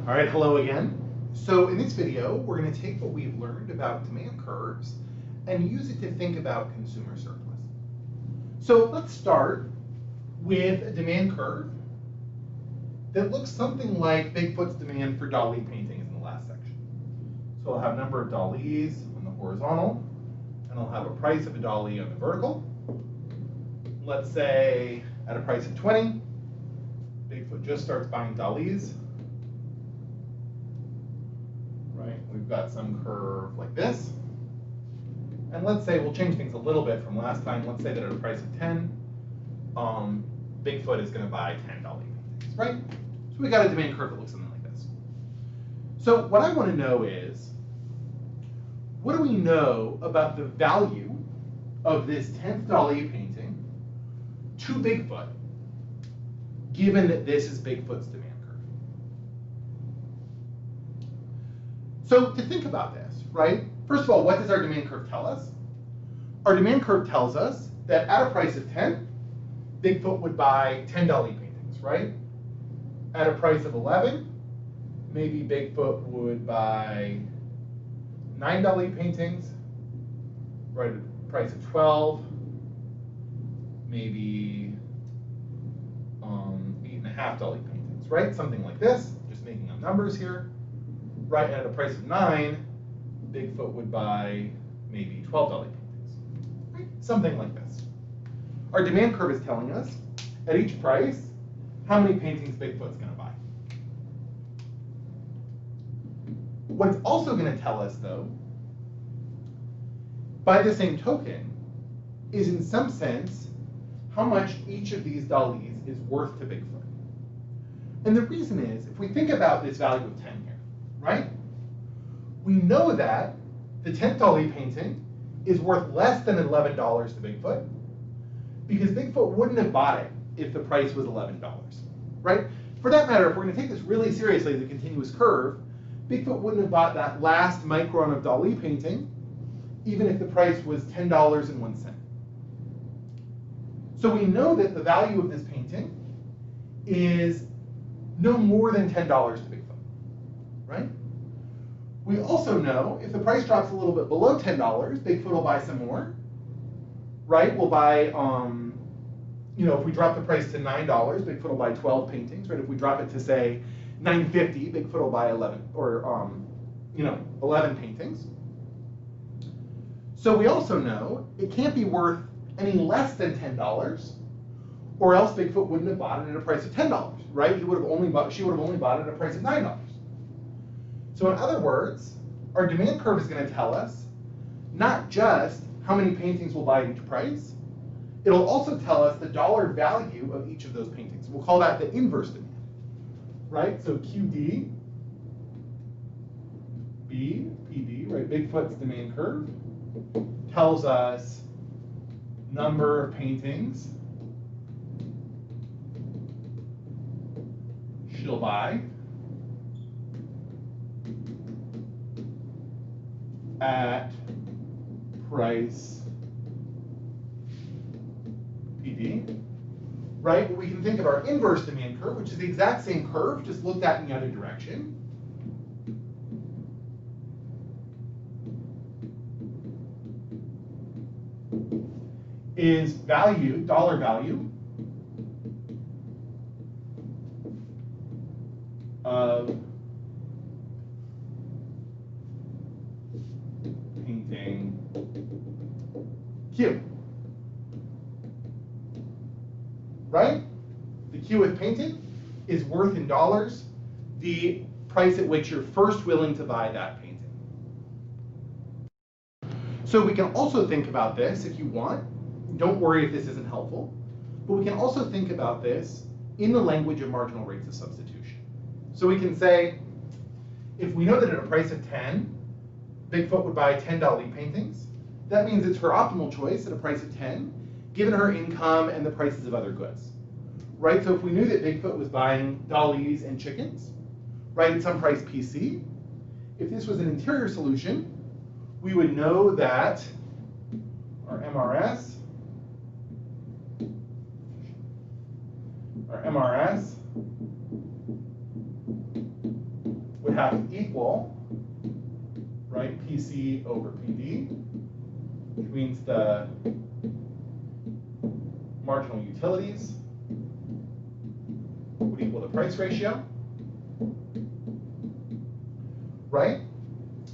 All right, hello again. So in this video, we're going to take what we've learned about demand curves and use it to think about consumer surplus. So let's start with a demand curve that looks something like Bigfoot's demand for Dali paintings in the last section. So I'll have number of Dalis on the horizontal, and I'll have a price of a Dali on the vertical. Let's say at a price of 20, Bigfoot just starts buying Dalis. Right, we've got some curve like this. And let's say we'll change things a little bit from last time. Let's say that at a price of 10, Bigfoot is going to buy 10 Dali paintings, right? So we got a demand curve that looks something like this. So what I want to know is, what do we know about the value of this 10th Dali painting to Bigfoot, given that this is Bigfoot's demand curve? So to think about this, right? First of all, what does our demand curve tell us? Our demand curve tells us that at a price of 10, Bigfoot would buy 10 Dali paintings, right? At a price of 11, maybe Bigfoot would buy 9 Dali paintings. Right, at a price of 12, maybe 8.5 Dali paintings, right? Something like this, just making up numbers here. Right, at a price of 9, Bigfoot would buy maybe 12 Dali paintings, right? Something like this. Our demand curve is telling us, at each price, how many paintings Bigfoot's going to buy. What it's also going to tell us, though, by the same token, is in some sense, how much each of these Dalis is worth to Bigfoot. And the reason is, if we think about this value of 10 here, right? We know that the 10th Dali painting is worth less than $11 to Bigfoot, because Bigfoot wouldn't have bought it if the price was $11, right? For that matter, if we're going to take this really seriously as a continuous curve, Bigfoot wouldn't have bought that last micron of Dali painting, even if the price was $10.01. So we know that the value of this painting is no more than $10 to Bigfoot, right? We also know if the price drops a little bit below $10, Bigfoot will buy some more, right? We'll buy, if we drop the price to $9, Bigfoot will buy 12 paintings, right? If we drop it to, say, $9.50, Bigfoot will buy 11, or 11 paintings. So we also know it can't be worth any less than $10, or else Bigfoot wouldn't have bought it at a price of $10, right? She would have only bought it at a price of $9. So in other words, our demand curve is going to tell us not just how many paintings we'll buy at each price, it'll also tell us the dollar value of each of those paintings. We'll call that the inverse demand, right? So QD, B, PD, right? Bigfoot's demand curve tells us number of paintings she'll buy at price PD, right? We can think of our inverse demand curve, which is the exact same curve, just looked at in the other direction. Is value, dollar value of painting Q, right? The Q with painting is worth in dollars the price at which you're first willing to buy that painting. So we can also think about this if you want. Don't worry if this isn't helpful, but we can also think about this in the language of marginal rates of substitution. So we can say, if we know that at a price of 10, Bigfoot would buy 10 Dali paintings, that means it's her optimal choice at a price of 10, given her income and the prices of other goods, right? So if we knew that Bigfoot was buying Dalis and chickens, right, at some price PC, if this was an interior solution, we would know that our MRS our MRS have to equal, right, PC over PD, which means the marginal utilities would equal the price ratio, right?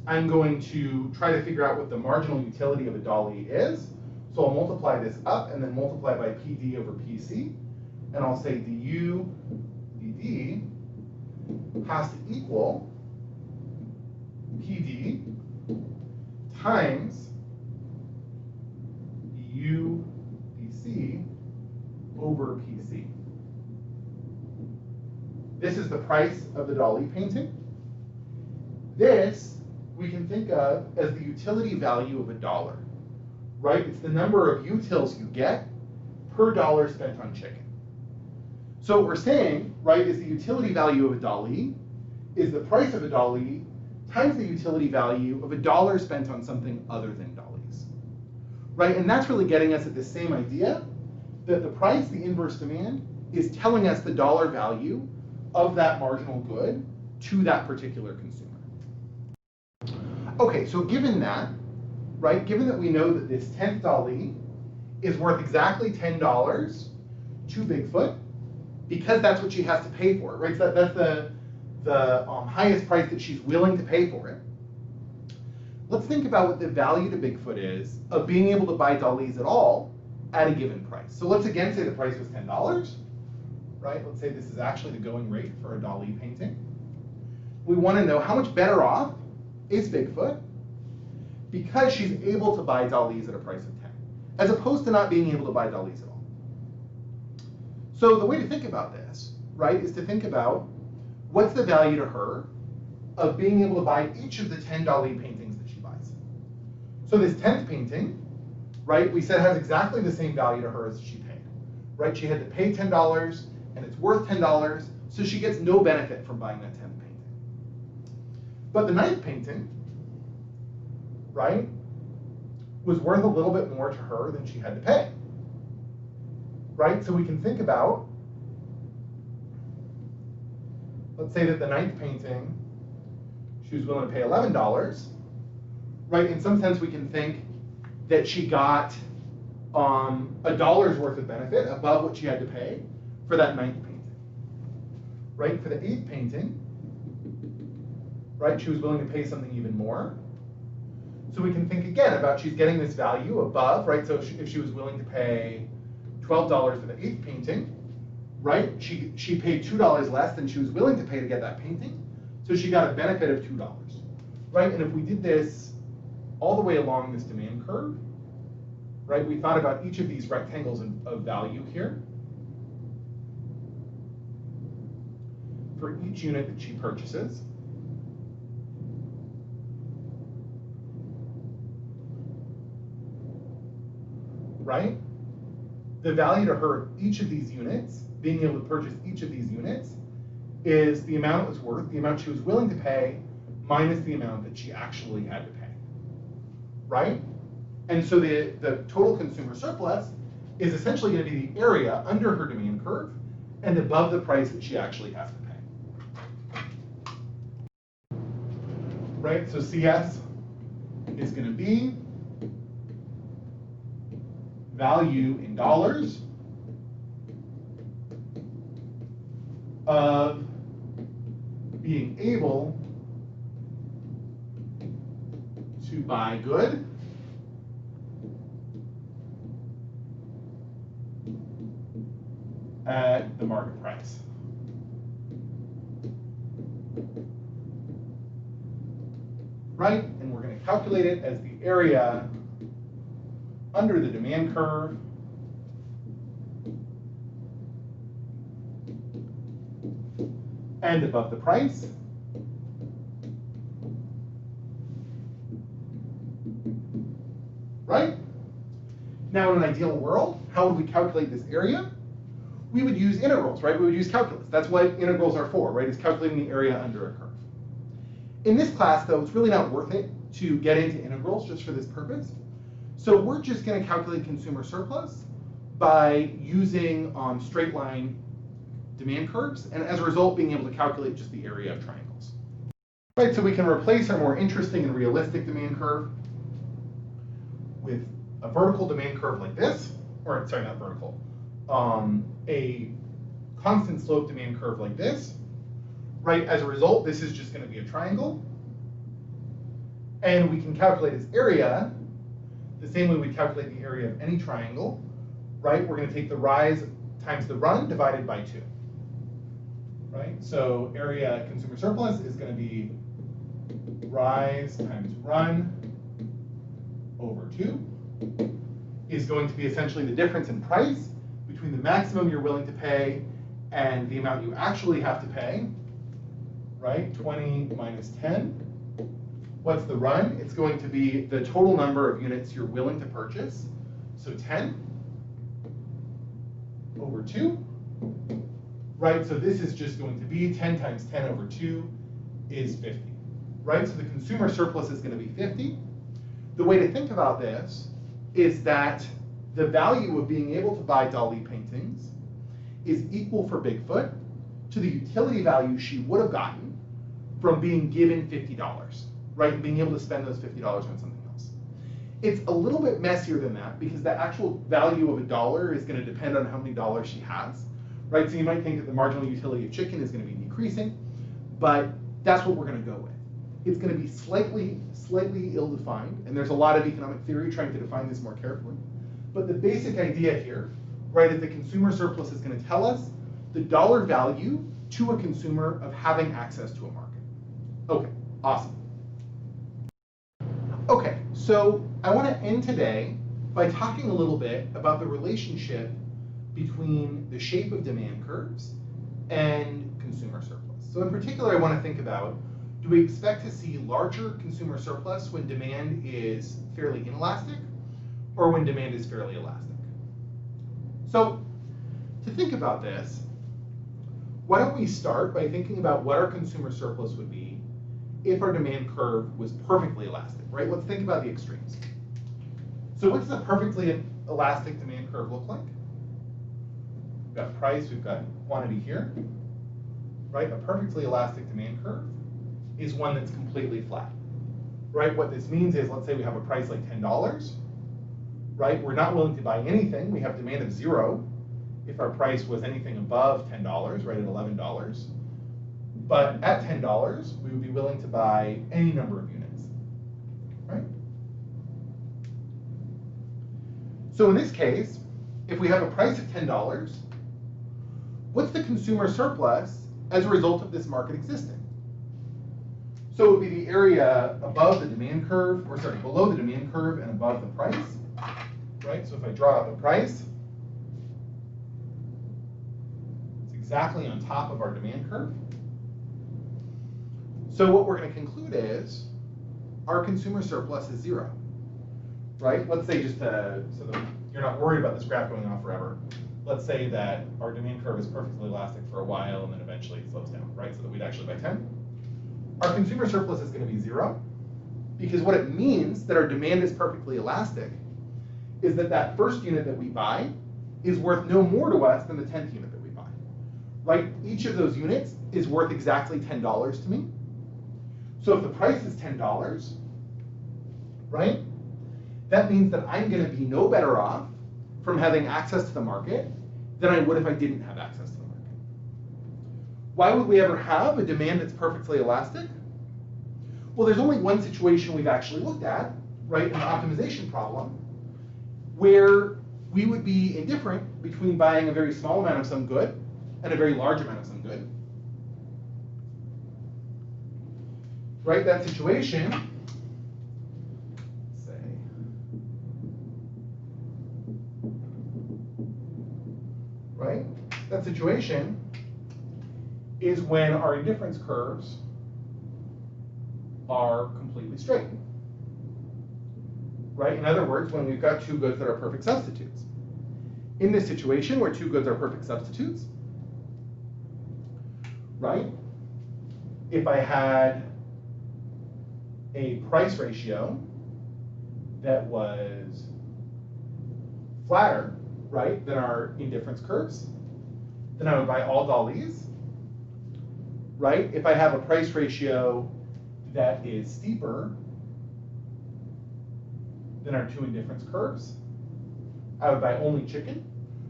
I'm going to try to figure out what the marginal utility of a dolly is. So I'll multiply this up and then multiply by PD over PC. And I'll say du dd has to equal PD times du dc over PC. This is the price of the dolly painting. This we can think of as the utility value of $1, right? It's the number of utils you get per dollar spent on chicken. So what we're saying, right, is the utility value of a dolly is the price of a dolly times the utility value of $1 spent on something other than dollies, right? And that's really getting us at the same idea that the price, the inverse demand, is telling us the dollar value of that marginal good to that particular consumer. Okay, so given that, right, given that we know that this 10th dolly is worth exactly $10 to Bigfoot, because that's what she has to pay for it, right? So that's the highest price that she's willing to pay for it. Let's think about what the value to Bigfoot is of being able to buy dollies at all at a given price. So let's again say the price was $10, right? Let's say this is actually the going rate for a dolly painting. We want to know how much better off is Bigfoot because she's able to buy dollies at a price of 10, as opposed to not being able to buy dollies at all. So the way to think about this, right, is to think about what's the value to her of being able to buy each of the 10 dolly paintings that she buys. So this 10th painting, right, we said has exactly the same value to her as she paid, right? She had to pay $10 and it's worth $10, so she gets no benefit from buying that 10th painting. But the 9th painting, right, was worth a little bit more to her than she had to pay, right? So we can think about, let's say that the 9th painting, she was willing to pay $11, right? In some sense, we can think that she got $1 worth of benefit above what she had to pay for that 9th painting, right? For the 8th painting, right, she was willing to pay something even more. So we can think again about she's getting this value above, right? So if she was willing to pay $12 for the 8th painting, right? She paid $2 less than she was willing to pay to get that painting. So she got a benefit of $2, right? And if we did this all the way along this demand curve, right? We thought about each of these rectangles of value here for each unit that she purchases. Right? The value to her of each of these units, being able to purchase each of these units, is the amount it was worth, the amount she was willing to pay, minus the amount that she actually had to pay. Right? And so the total consumer surplus is essentially going to be the area under her demand curve and above the price that she actually has to pay. Right? So CS is going to be value in dollars of being able to buy good at the market price. Right? And we're going to calculate it as the area under the demand curve and above the price. Right? Now in an ideal world, how would we calculate this area? We would use integrals, right? We would use calculus. That's what integrals are for, right? It's calculating the area under a curve. In this class, though, it's really not worth it to get into integrals just for this purpose. So we're just going to calculate consumer surplus by using straight line demand curves, and as a result, being able to calculate just the area of triangles. Right, so we can replace our more interesting and realistic demand curve with a vertical demand curve like this, or sorry, not vertical, a constant slope demand curve like this, right? As a result, this is just going to be a triangle. And we can calculate its area the same way we calculate the area of any triangle, right? We're going to take the rise times the run divided by 2, right? So area consumer surplus is going to be rise times run over 2 is going to be essentially the difference in price between the maximum you're willing to pay and the amount you actually have to pay, right? 20 minus 10. What's the run? It's going to be the total number of units you're willing to purchase. So 10 over 2, right? So this is just going to be 10 times 10 over 2 is 50, right? So the consumer surplus is going to be 50. The way to think about this is that the value of being able to buy Dali paintings is equal for Bigfoot to the utility value she would have gotten from being given $50, right? And being able to spend those $50 on something else. It's a little bit messier than that because the actual value of $1 is going to depend on how many dollars she has, right? So you might think that the marginal utility of chicken is going to be decreasing, but that's what we're going to go with. It's going to be slightly ill-defined, and there's a lot of economic theory trying to define this more carefully. But the basic idea here, right, is the consumer surplus is going to tell us the dollar value to a consumer of having access to a market. Okay, awesome. Okay, so I want to end today by talking a little bit about the relationship between the shape of demand curves and consumer surplus. So in particular, I want to think about, do we expect to see larger consumer surplus when demand is fairly inelastic or when demand is fairly elastic? So to think about this, why don't we start by thinking about what our consumer surplus would be if our demand curve was perfectly elastic, right? Let's think about the extremes. So what does a perfectly elastic demand curve look like? We've got price, we've got quantity here, right? A perfectly elastic demand curve is one that's completely flat, right? What this means is, let's say we have a price like $10, right? We're not willing to buy anything. We have demand of 0 if our price was anything above $10, right, at $11. But at $10, we would be willing to buy any number of units, right? So in this case, if we have a price of $10, what's the consumer surplus as a result of this market existing? So it would be the area above the demand curve, or sorry, below the demand curve and above the price, right? So if I draw out the price, it's exactly on top of our demand curve. So what we're going to conclude is our consumer surplus is 0, right? Let's say just so that you're not worried about this graph going on forever, let's say that our demand curve is perfectly elastic for a while and then eventually it slows down, right? So that we'd actually buy 10. Our consumer surplus is going to be 0 because what it means that our demand is perfectly elastic is that that first unit that we buy is worth no more to us than the 10th unit that we buy, right? Each of those units is worth exactly $10 to me. So if the price is $10, right, that means that I'm going to be no better off from having access to the market than I would if I didn't have access to the market. Why would we ever have a demand that's perfectly elastic? Well, there's only one situation we've actually looked at, right, in the optimization problem, where we would be indifferent between buying a very small amount of some good and a very large amount of some good. Right, that situation, say, right, that situation is when our indifference curves are completely straight. Right? In other words, when we've got two goods that are perfect substitutes. In this situation where two goods are perfect substitutes, right? If I had a price ratio that was flatter, right, than our indifference curves, then I would buy all Dalis, right? If I have a price ratio that is steeper than our two indifference curves. I would buy only chicken,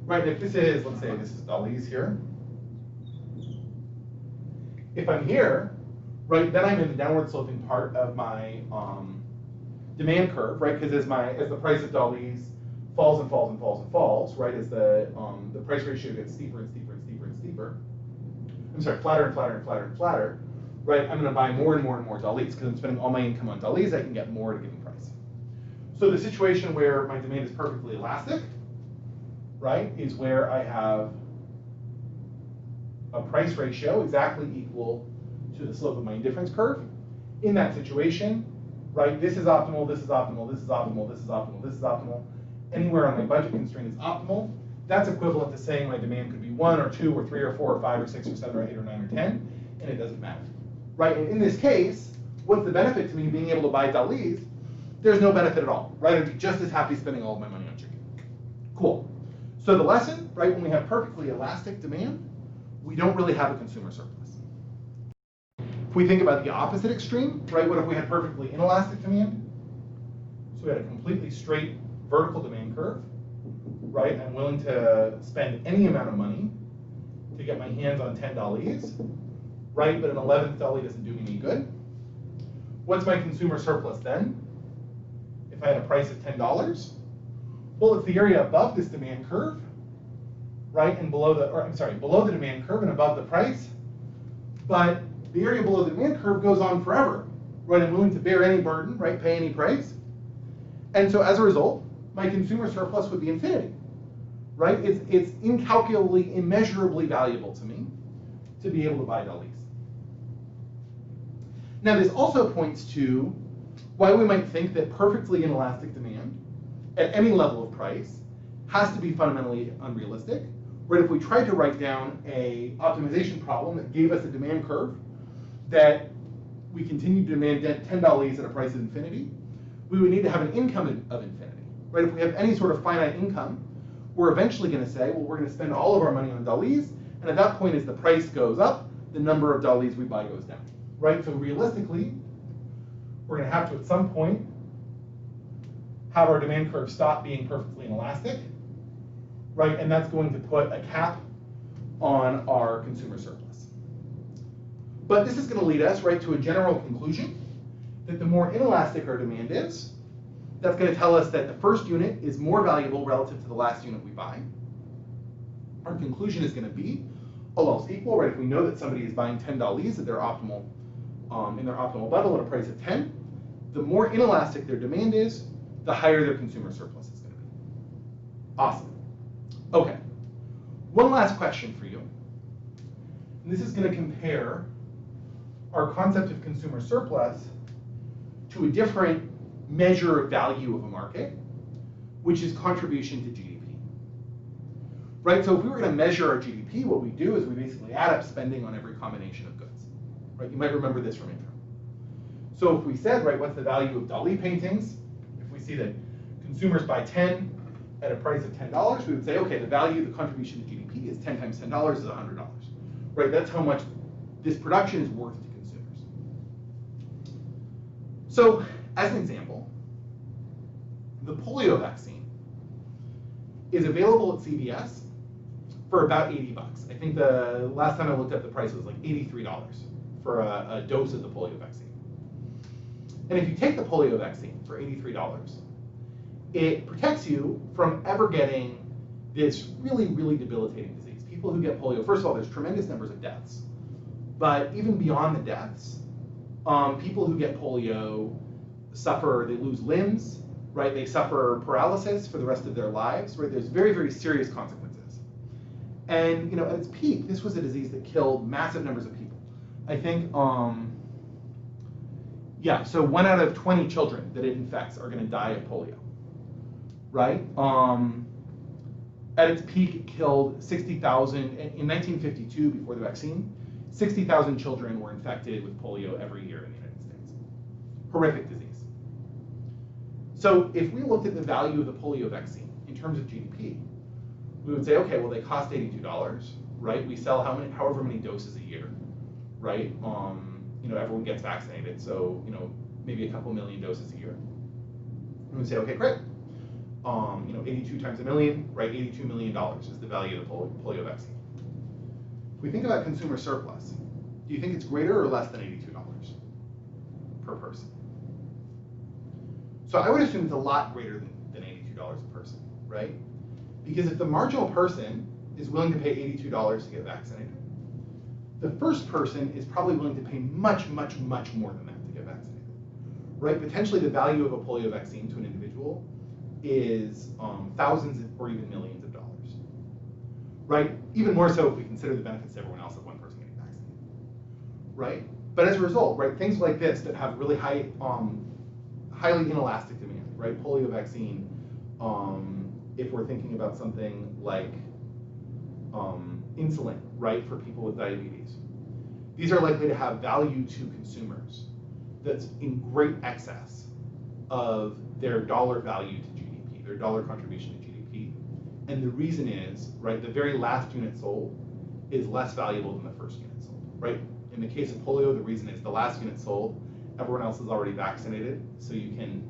right? If this is, let's say this is Dali's here. If I'm here, right, then I'm in the downward sloping part of my demand curve, right? Because as the price of Dali's falls and falls and falls and falls, right? As the price ratio gets steeper and steeper and steeper and steeper. I'm sorry, flatter and flatter and flatter and flatter, right? I'm going to buy more and more and more Dali's because I'm spending all my income on Dali's. I can get more at a given price. So the situation where my demand is perfectly elastic, right, is where I have a price ratio exactly equal to the slope of my indifference curve. In that situation, right, this is optimal, this is optimal, this is optimal, this is optimal, this is optimal. Anywhere on my budget constraint is optimal. That's equivalent to saying my demand could be 1 or 2 or 3 or 4 or 5 or 6 or 7 or 8 or 9 or 10, and it doesn't matter, right? And in this case, what's the benefit to me being able to buy Dali's? There's no benefit at all, right? I'd be just as happy spending all of my money on chicken. Cool. So the lesson, right, when we have perfectly elastic demand, we don't really have a consumer surplus. If we think about the opposite extreme, right, what if we had perfectly inelastic demand? So we had a completely straight vertical demand curve, right? I'm willing to spend any amount of money to get my hands on 10 Dali's, right? But an 11th Dali doesn't do me any good. What's my consumer surplus then? If I had a price of $10, well, it's the area above this demand curve, right? And below the demand curve and above the price. But the area below the demand curve goes on forever, right? I'm willing to bear any burden, right? Pay any price. And so as a result, my consumer surplus would be infinity, right? It's incalculably, immeasurably valuable to me to be able to buy Dali's. Now, this also points to why we might think that perfectly inelastic demand at any level of price has to be fundamentally unrealistic, right? If we tried to write down a optimization problem that gave us a demand curve that we continued to demand $10 at a price of infinity, we would need to have an income of infinity, right? If we have any sort of finite income, we're eventually going to say, well, we're going to spend all of our money on Dali's, and at that point, as the price goes up, the number of Dali's we buy goes down, right? So realistically, we're going to have to, at some point, have our demand curve stop being perfectly inelastic, right? And that's going to put a cap on our consumer surplus. But this is going to lead us, right, to a general conclusion that the more inelastic our demand is, that's going to tell us that the first unit is more valuable relative to the last unit we buy. Our conclusion is going to be, all else equal, right? If we know that somebody is buying 10 Dali's at their optimal, in their optimal bundle at a price of 10, the more inelastic their demand is, the higher their consumer surplus is going to be. Awesome. Okay. One last question for you. And this is going to compare our concept of consumer surplus to a different measure of value of a market, which is contribution to GDP. Right? So if we were going to measure our GDP, what we do is we basically add up spending on every combination of goods. Right? You might remember this from intro. So if we said, right, what's the value of Dali paintings? If we see that consumers buy 10 at a price of $10, we would say, okay, the value, the contribution to GDP is 10 times $10 is $100. Right? That's how much this production is worth to consumers. So, as an example, the polio vaccine is available at CVS for about 80 bucks. I think the last time I looked up the price was like $83 for a dose of the polio vaccine. And if you take the polio vaccine for $83, it protects you from ever getting this really, really debilitating disease. People who get polio, first of all, there's tremendous numbers of deaths. But even beyond the deaths, people who get polio suffer, they lose limbs, right? They suffer paralysis for the rest of their lives, right? There's very, very serious consequences. And, you know, at its peak, this was a disease that killed massive numbers of people. I think, so 1 out of 20 children that it infects are going to die of polio, right? At its peak, it killed 60,000. In 1952, before the vaccine, 60,000 children were infected with polio every year in the United States. Horrific disease. So if we looked at the value of the polio vaccine in terms of GDP, we would say, okay, well, they cost $82, right? We sell however many doses a year, right? everyone gets vaccinated, so maybe a couple million doses a year. And we say, okay, great. 82 times a million, right? $82 million is the value of the polio vaccine. If we think about consumer surplus, do you think it's greater or less than $82 per person? So I would assume it's a lot greater than $82 a person, right? Because if the marginal person is willing to pay $82 to get vaccinated, the first person is probably willing to pay much, much, much more than that to get vaccinated, right? Potentially the value of a polio vaccine to an individual is thousands or even millions of dollars, right? Even more so if we consider the benefits to everyone else of one person getting vaccinated, right? But as a result, right, things like this that have really high, highly inelastic demand, right? Polio vaccine, if we're thinking about something like insulin, right, for people with diabetes. These are likely to have value to consumers that's in great excess of their dollar value to GDP, their dollar contribution to GDP. And the reason is, right, the very last unit sold is less valuable than the first unit sold, right? In the case of polio, the reason is the last unit sold, everyone else is already vaccinated, so you can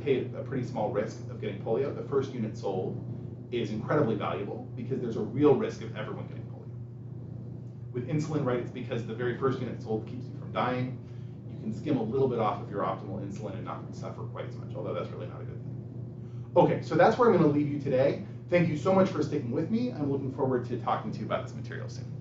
pay a pretty small risk of getting polio. The first unit sold is incredibly valuable because there's a real risk of everyone getting polio. With insulin, right, it's because the very first unit sold keeps you from dying. You can skim a little bit off of your optimal insulin and not suffer quite as much, although that's really not a good thing. Okay, so that's where I'm going to leave you today. Thank you so much for sticking with me. I'm looking forward to talking to you about this material soon.